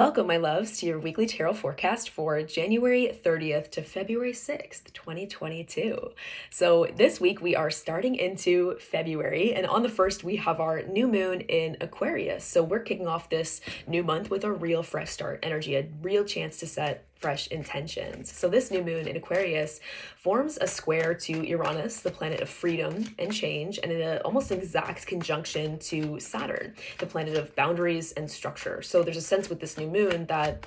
Welcome, my loves, to your weekly tarot forecast for January 30th to February 6th, 2022. So this week we are starting into February, and on the 1st we have our new moon in Aquarius. So we're kicking off this new month with a real fresh start energy, a real chance to set fresh intentions. So this new moon in Aquarius forms a square to Uranus, the planet of freedom and change, and in an almost exact conjunction to Saturn, the planet of boundaries and structure. So there's a sense with this new moon that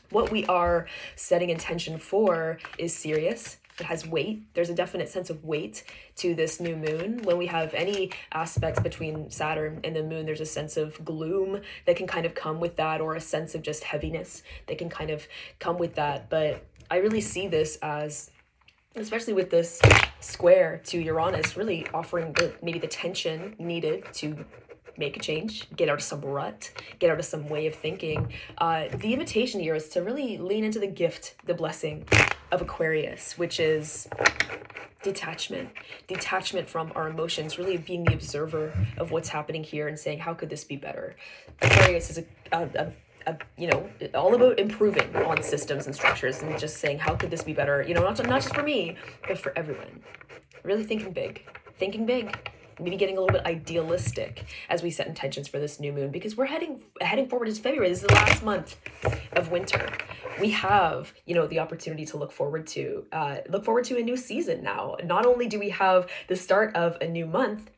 what we are setting intention for is serious. It has weight. There's a definite sense of weight to this new moon. When we have any aspects between Saturn and the moon, there's a sense of gloom that can kind of come with that, or a sense of just heaviness that can kind of come with that. But I really see this as, especially with this square to Uranus, really offering maybe the tension needed to make a change, get out of some rut, get out of some way of thinking. The invitation here is to really lean into the gift, the blessing of Aquarius, which is detachment from our emotions, really being the observer of what's happening here and saying, how could this be better? Aquarius is all about improving on systems and structures and just saying, how could this be better? Not just for me, but for everyone. Really thinking big, maybe getting a little bit idealistic as we set intentions for this new moon, because we're heading forward into February. This is the last month of winter. We have, the opportunity to look forward to a new season now. Not only do we have the start of a new month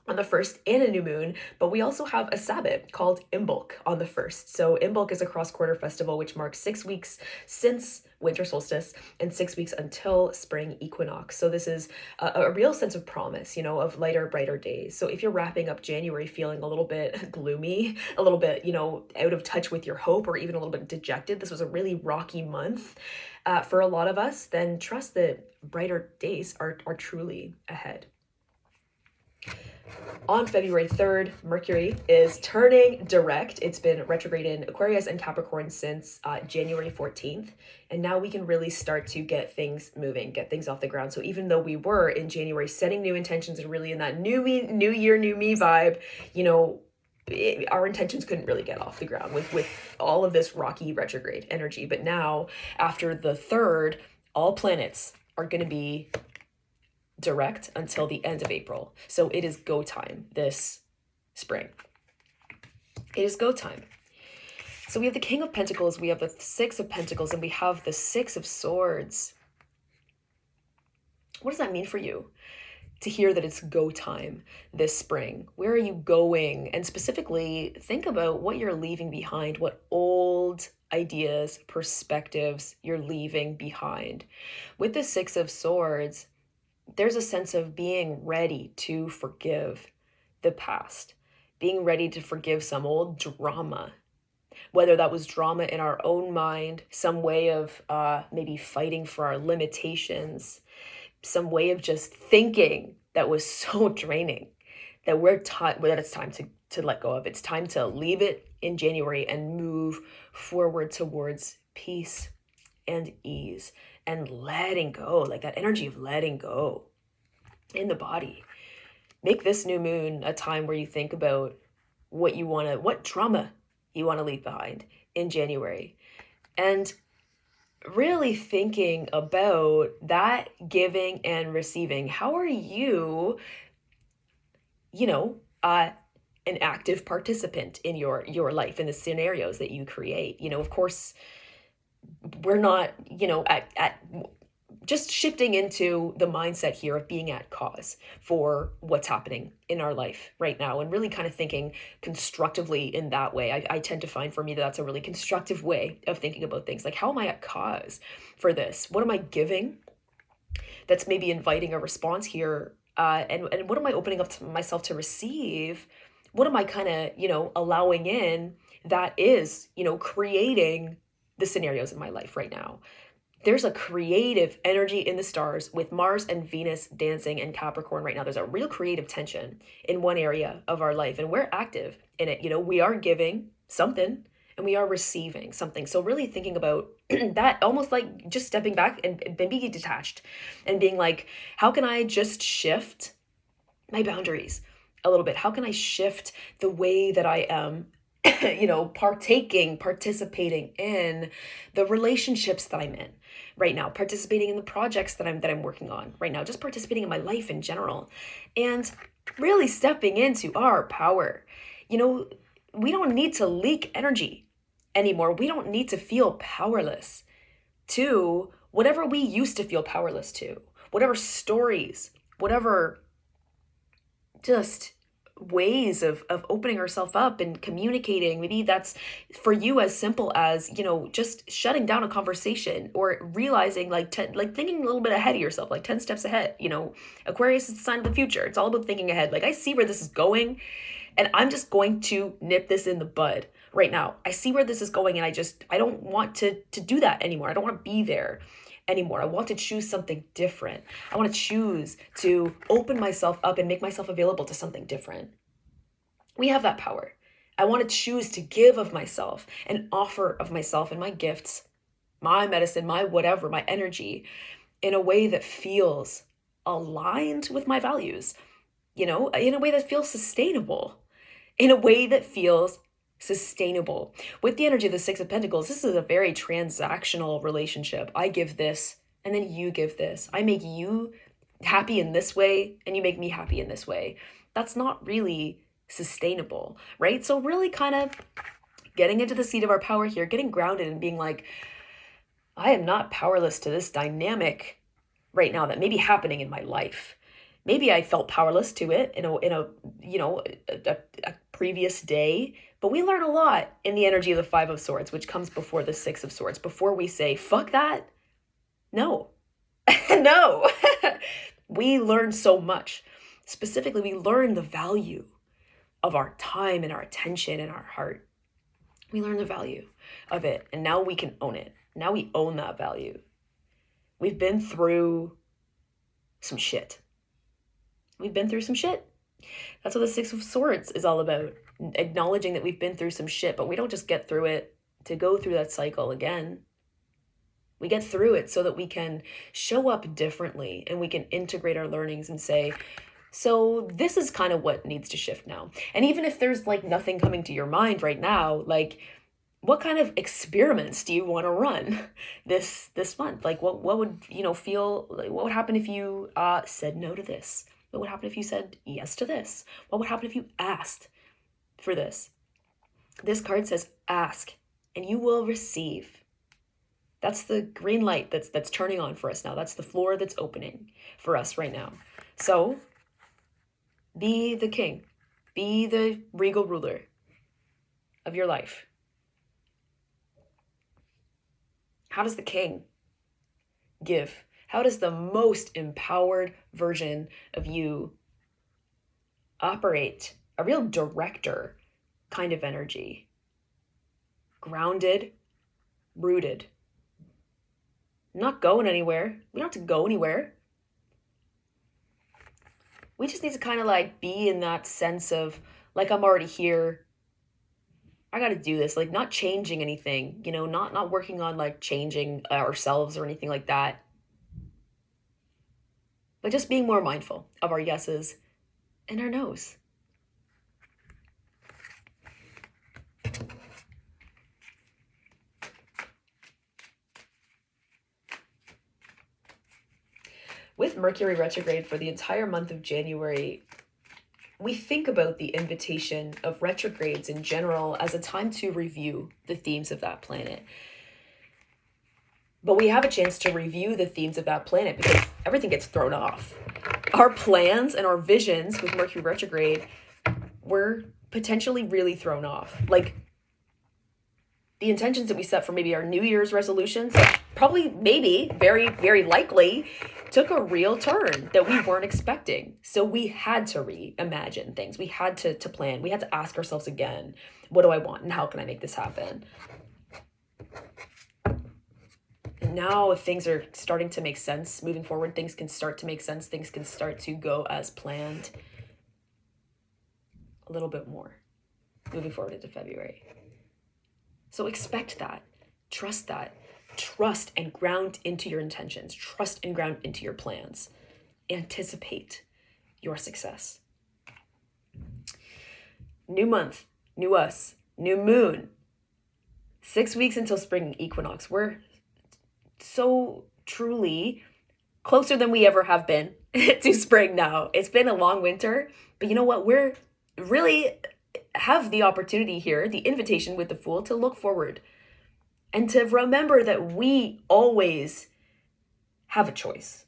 on the 1st and a new moon, but we also have a Sabbath called Imbolc on the 1st. So Imbolc is a cross-quarter festival which marks 6 weeks since winter solstice and 6 weeks until spring equinox. So this is a real sense of promise, of lighter, brighter days. So if you're wrapping up January feeling a little bit gloomy, a little bit, out of touch with your hope, or even a little bit dejected, this was a really rocky month for a lot of us, then trust that brighter days are truly ahead. On February 3rd, Mercury is turning direct. It's been retrograde in Aquarius and Capricorn since January 14th. And now we can really start to get things moving, get things off the ground. So even though we were in January setting new intentions and really in that new year, new me vibe, our intentions couldn't really get off the ground with all of this rocky retrograde energy. But now, after the 3rd, all planets are going to be direct until the end of April. So it is go time this spring. It is go time. So we have the King of Pentacles, we have the Six of Pentacles, and we have the Six of Swords. What does that mean for you to hear that it's go time this spring? Where are you going? And specifically, think about what you're leaving behind, what old ideas, perspectives you're leaving behind. With the Six of Swords, there's a sense of being ready to forgive the past, being ready to forgive some old drama, whether that was drama in our own mind, some way of maybe fighting for our limitations, some way of just thinking that was so draining that it's time to let go of. It's time to leave it in January and move forward towards peace and ease and letting go, like that energy of letting go in the body. Make this new moon a time where you think about what trauma you want to leave behind in January, and really thinking about that giving and receiving. How are you, an active participant in your life, in the scenarios that you create? Of course, we're not, at just shifting into the mindset here of being at cause for what's happening in our life right now, and really kind of thinking constructively in that way. I tend to find for me that that's a really constructive way of thinking about things. Like, how am I at cause for this? What am I giving that's maybe inviting a response here? And what am I opening up to myself to receive? What am I kind of, allowing in that is, creating the scenarios in my life right now? There's a creative energy in the stars with Mars and Venus dancing in Capricorn right now. There's a real creative tension in one area of our life, and we're active in it. We are giving something and we are receiving something. So really thinking about that, almost like just stepping back and being detached and being like, how can I just shift my boundaries a little bit? How can I shift the way that I am participating in the relationships that I'm in right now, participating in the projects that I'm working on right now, just participating in my life in general, and really stepping into our power. You know, we don't need to leak energy anymore. We don't need to feel powerless to whatever we used to feel powerless to, whatever stories, whatever just ways of opening ourselves up and communicating. Maybe that's for you as simple as, just shutting down a conversation, or realizing like thinking a little bit ahead of yourself, like 10 steps ahead. Aquarius is the sign of the future. It's all about thinking ahead. Like, I see where this is going, and I'm just going to nip this in the bud right now. I see where this is going, and I don't want to do that anymore. I don't want to be there anymore. I want to choose something different. I want to choose to open myself up and make myself available to something different. We have that power. I want to choose to give of myself and offer of myself and my gifts, my medicine, my whatever, my energy, in a way that feels aligned with my values, in a way that feels sustainable, in a way that feels sustainable. With the energy of the Six of Pentacles, this is a very transactional relationship. I give this, and then you give this. I make you happy in this way, and you make me happy in this way. That's not really sustainable, right? So really kind of getting into the seat of our power here, getting grounded and being like, I am not powerless to this dynamic right now that may be happening in my life. Maybe I felt powerless to it in a previous day, but we learn a lot in the energy of the Five of Swords, which comes before the Six of Swords. Before we say, fuck that, no, no. We learn so much. Specifically, we learn the value of our time and our attention and our heart. We learn the value of it, and now we can own it. Now we own that value. We've been through some shit. We've been through some shit. That's what the Six of Swords is all about. Acknowledging that we've been through some shit, but we don't just get through it to go through that cycle again. We get through it so that we can show up differently, and we can integrate our learnings and say, so this is kind of what needs to shift now. And even if there's like nothing coming to your mind right now, like, what kind of experiments do you want to run this month? Like, what would, feel like, what would happen if you said no to this? What would happen if you said yes to this? What would happen if you asked for this? This card says ask and you will receive. That's the green light that's turning on for us now. That's the floor that's opening for us right now. So be the king. Be the regal ruler of your life. How does the king give? How does the most empowered version of you operate? A real director kind of energy. Grounded, rooted. Not going anywhere. We don't have to go anywhere. We just need to kind of like be in that sense of like, I'm already here. I got to do this, like not changing anything, not working on like changing ourselves or anything like that. But just being more mindful of our yeses and our nos. With Mercury retrograde for the entire month of January, we think about the invitation of retrogrades in general as a time to review the themes of that planet. But we have a chance to review the themes of that planet because everything gets thrown off. Our plans and our visions with Mercury retrograde were potentially really thrown off. Like the intentions that we set for maybe our New Year's resolutions, probably, maybe, very, very likely, took a real turn that we weren't expecting. So we had to reimagine things. We had to plan. We had to ask ourselves again, what do I want and how can I make this happen? And now if things are starting to make sense moving forward, things can start to make sense. Things can start to go as planned a little bit more moving forward into February. So expect that. Trust that. Trust and ground into your intentions. Trust and ground into your plans. Anticipate your success. New month, new us, new moon, 6 weeks until spring equinox. We're so truly closer than we ever have been to spring now. It's been a long winter, but you know what? We're really have the opportunity here, the invitation with the Fool, to look forward and to remember that we always have a choice.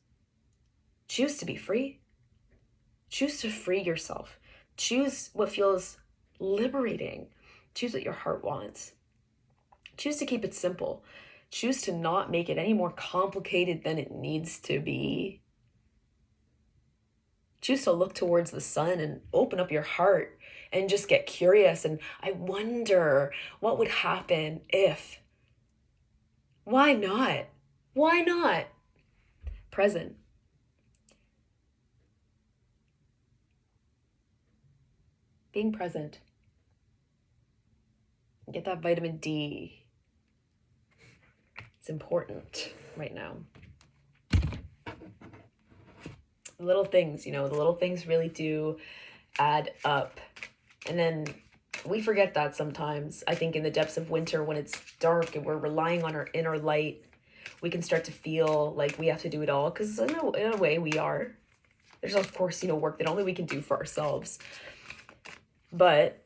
Choose to be free. Choose to free yourself. Choose what feels liberating. Choose what your heart wants. Choose to keep it simple. Choose to not make it any more complicated than it needs to be. Choose to look towards the sun and open up your heart and just get curious. And I wonder what would happen if. Why not? Why not? Present. Being present. Get that vitamin D. It's important right now. Little things, the little things really do add up. And then we forget that sometimes. I think in the depths of winter, when it's dark and we're relying on our inner light, we can start to feel like we have to do it all, because in a way we are. There's of course, work that only we can do for ourselves. But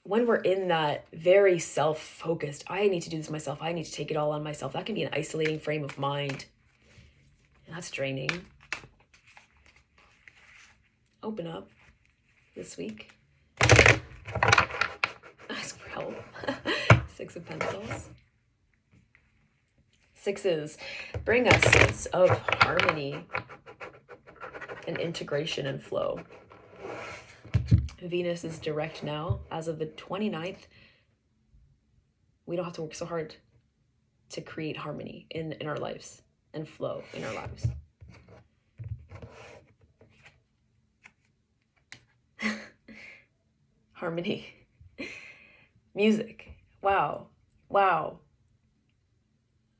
when we're in that very self-focused, I need to do this myself, I need to take it all on myself, that can be an isolating frame of mind. And that's draining. Open up this week. Ask for help. 6 of Pentacles. 6s bring us a sense of harmony and integration and flow. Venus is direct now. As of the 29th, we don't have to work so hard to create harmony in our lives and flow in our lives. Harmony. Music. Wow.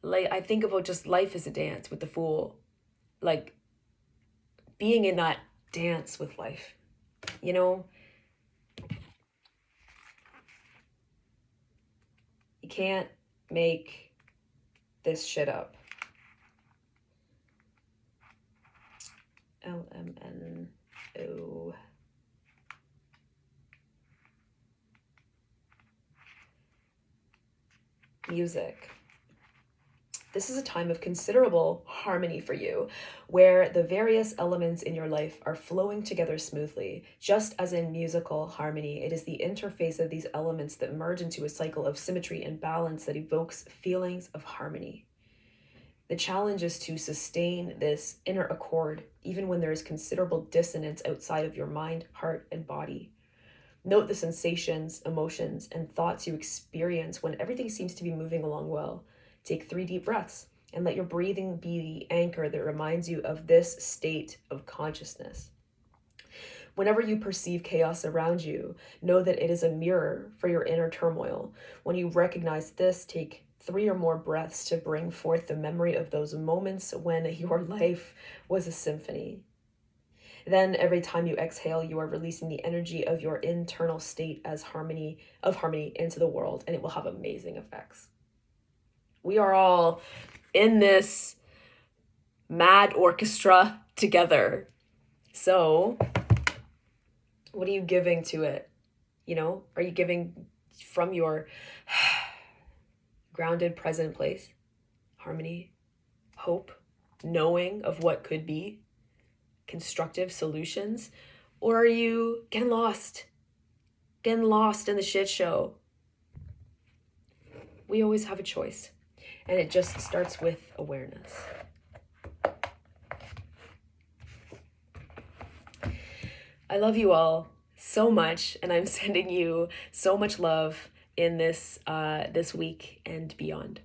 Like, I think about just life as a dance with the Fool. Like, being in that dance with life. You can't make this shit up. LMNO. Music. This is a time of considerable harmony for you, where the various elements in your life are flowing together smoothly. Just as in musical harmony, it is the interface of these elements that merge into a cycle of symmetry and balance that evokes feelings of harmony. The challenge is to sustain this inner accord, even when there is considerable dissonance outside of your mind, heart, and body. Note the sensations, emotions, and thoughts you experience when everything seems to be moving along well. Take 3 deep breaths and let your breathing be the anchor that reminds you of this state of consciousness. Whenever you perceive chaos around you, know that it is a mirror for your inner turmoil. When you recognize this, take 3 or more breaths to bring forth the memory of those moments when your life was a symphony. Then every time you exhale, you are releasing the energy of your internal state as harmony into the world, and it will have amazing effects. We are all in this mad orchestra together. So what are you giving to it? Are you giving from your grounded, present place? Harmony, hope, knowing of what could be, constructive solutions? Or are you getting lost in the shit show? We always have a choice. And it just starts with awareness. I love you all so much, and I'm sending you so much love in this week and beyond.